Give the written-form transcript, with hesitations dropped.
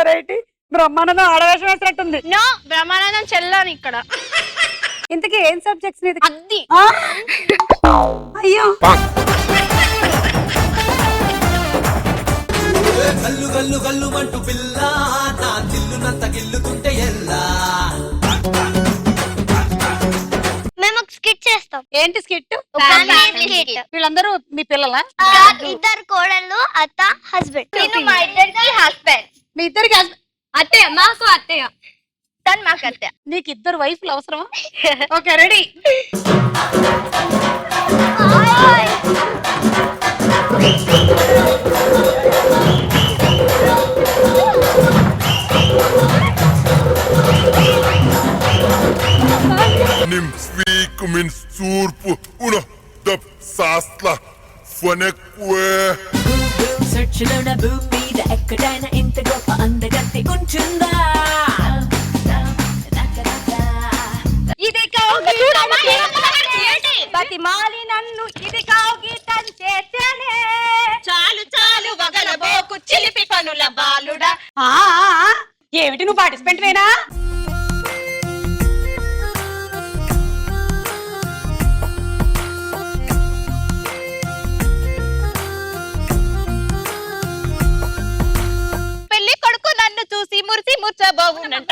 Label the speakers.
Speaker 1: Variety. Brahmanandam ఆడవేషం వేసినట్టుంది.
Speaker 2: No, Brahmanandam చెల్లాను ఇక్కడ.
Speaker 1: ఇంతకీ ఏం సబ్జెక్ట్స్ నీది?
Speaker 2: అద్ది.
Speaker 1: అయ్యో
Speaker 3: గల్లు గల్లు గల్లు మంటూ పిల్ల నా దిల్లునంత గిల్లుతుంటే ఎల్లా.
Speaker 4: మేము ఒక స్కిట్ చేస్తాం.
Speaker 1: ఏంటి స్కిట్?
Speaker 4: వీళ్ళందరూ
Speaker 1: మీ పిల్లలా?
Speaker 4: ఇద్దరు కోడళ్ళు, అత్త, హస్బెండ్. నేను మా ఇద్దరికి హస్బెండ్.
Speaker 1: మీ ఇద్దరికి
Speaker 2: అత్తయ్య, మాకు అత్తయ్య,
Speaker 4: తను మాకు అత్తయ్య.
Speaker 1: నీకు ఇద్దరు వైఫ్లు అవసరమా? Okay ready.
Speaker 5: Nim sviku min surpu uno dop sasla fonekwe.
Speaker 6: సెర్చ్లోన భూమి మీద ఎక్కడైనా ఇంత గొప్ప అందగత్తి ఉంటుందా?
Speaker 2: ఇది బతిమాలి నన్ను ఇది గీతం చేతనే. చాలు చాలు వగలబోకు చిలిపి పనుల బాలుడా.
Speaker 1: ఏమిటి నువ్వు పార్టిసిపెంట్ వేనా?
Speaker 2: పెళ్లి కొడుకు నన్ను చూసి మురిసి ముర్చబోవునంట.